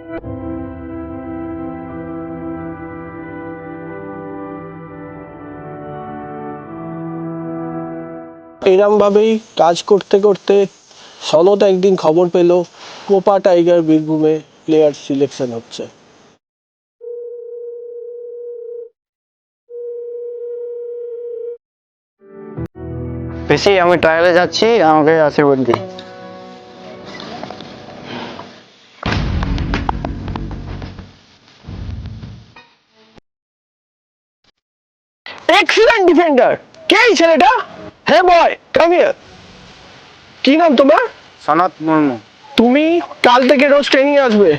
এরম ভাবেই কাজ করতে করতে সনদ একদিন খবর পেল কোপা টাইগার বীরভূমে প্লেয়ার সিলেকশন হচ্ছে। পিসি, আমি ট্রায়ালে যাচ্ছি, আমাকে আশীর্বাদ দিই। Excellent defender. কে এই ছেলেটা? হ্যাঁ বয়, কাম হিয়ার। কি নাম তোমার? সনৎ মুর্মু। তুমি কাল থেকে রোজ ট্রেনিং আসবে।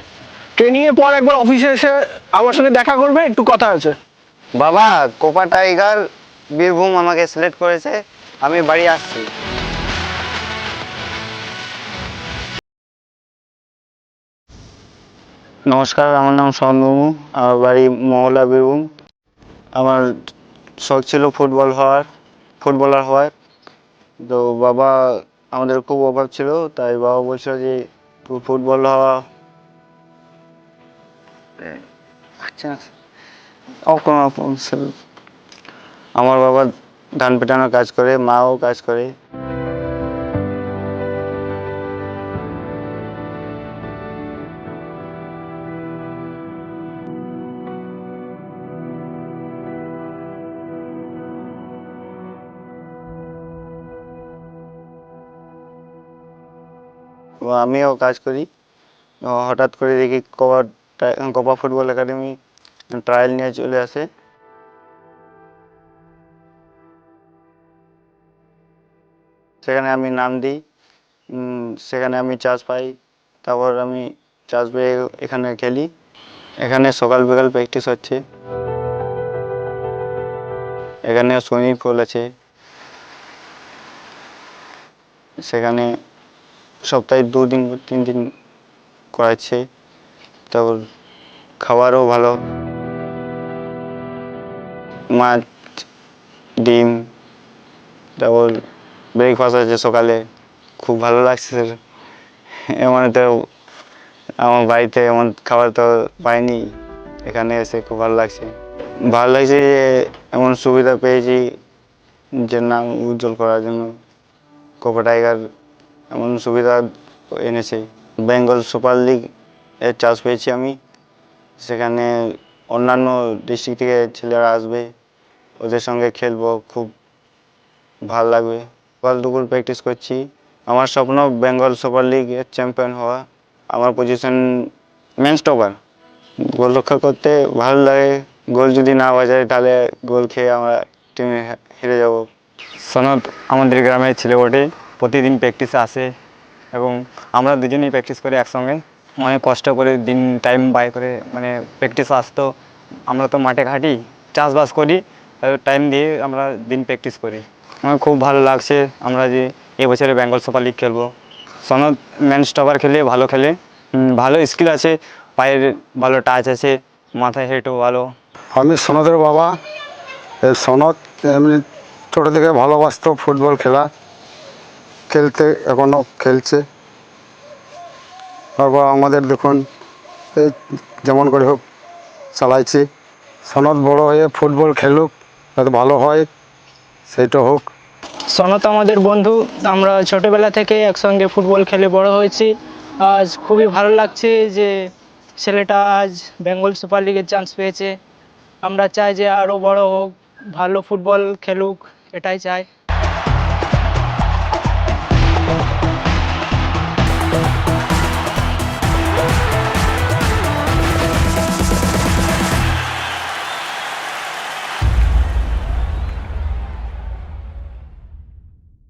ট্রেনিং এর পর একবার অফিসে এসে আমার সাথে দেখা করবে, একটু কথা আছে। বাবা, কোপা টাইগার বীরভূম আমাকে সিলেক্ট করেছে, আমি বাড়ি আসছি। নমস্কার, আমার নাম সনৎ মুর্মু, আমার বাড়ি মহলা বীরভূম। আমার শখ ছিল ফুটবলার হওয়ার। তো বাবা, আমাদের খুব অভাব ছিল, তাই বাবা বলছিল যে তুই ফুটবল হওয়া। আচ্ছা, আমার বাবা ধান পেটানোর কাজ করে, মাও কাজ করে। আমিও কাজ করি। হঠাৎ করে দেখি কোপা ফুটবল একাডেমি ট্রায়াল নিয়ে চলে আসে। সেখানে আমি নাম দিই, সেখানে আমি চান্স পাই। তারপর আমি চান্স পেয়ে এখানে খেলি। এখানে সকাল বিকাল প্র্যাকটিস হচ্ছে। এখানে সুইমিং পুল আছে। সেখানে সপ্তাহে 2 দিন 3 দিন করাচ্ছে। তারপর খাবারও ভালো, মাছ, ডিম, তারপর ব্রেকফাস্ট আছে সকালে, খুব ভালো লাগছে। এমন তো আমার বাড়িতে এমন খাবার তো পাইনি, এখানে এসে খুব ভালো লাগছে। ভালো লাগছে যে এমন সুবিধা পেয়েছি যে নাম উজ্জ্বল করার জন্য। কোপা টাইগার এমন সুবিধা এনেছে। বেঙ্গল সুপার লিগ এর চান্স পেয়েছি আমি। সেখানে অন্যান্য ডিস্ট্রিক্ট থেকে ছেলেরা আসবে, ওদের সঙ্গে খেলবো, খুব ভালো লাগবে। সকাল দুপুর প্র্যাকটিস করছি। আমার স্বপ্ন বেঙ্গল সুপার লিগের চ্যাম্পিয়ন হওয়া। আমার পজিশন মেন স্টপার। গোল রক্ষা করতে ভালো লাগে। গোল যদি না বাজায় তাহলে গোল খেয়ে আমরা টিমে হেরে যাব। সনদ আমাদের গ্রামের ছেলে বটে, প্রতিদিন প্র্যাকটিসে আসে এবং আমরা দুজনেই প্র্যাকটিস করি একসঙ্গে। অনেক কষ্ট করে দিন টাইম বাই করে মানে প্র্যাকটিস আসতো। আমরা তো মাঠে ঘাটি চাষবাস করি, টাইম দিয়ে আমরা দিন প্র্যাকটিস করি। আমার খুব ভালো লাগছে আমরা যে এবছরে বেঙ্গল সুপার লিগ খেলবো। সনদ ম্যান স্টপার খেলে, ভালো খেলে, ভালো স্কিল আছে, পায়ের ভালো টাচ আছে, মাথায় হেঁটেও ভালো। আমি সনদের বাবা। সনদ এমনি ছোটো থেকে ভালোবাসতো ফুটবল খেলতে, এখনও খেলছে। তারপর আমাদের দেখুন এই যেমন করে হোক চালাইছি। সনদ বড় হয়ে ফুটবল খেলুক, যাতে ভালো হয়, সেইটা হোক। সনত আমাদের বন্ধু, আমরা ছোটোবেলা থেকে একসঙ্গে ফুটবল খেলে বড় হয়েছি। আজ খুবই ভালো লাগছে যে ছেলেটা আজ বেঙ্গল সুপার লিগের চান্স পেয়েছে। আমরা চাই যে আরও বড় হোক, ভালো ফুটবল খেলুক, এটাই চাই।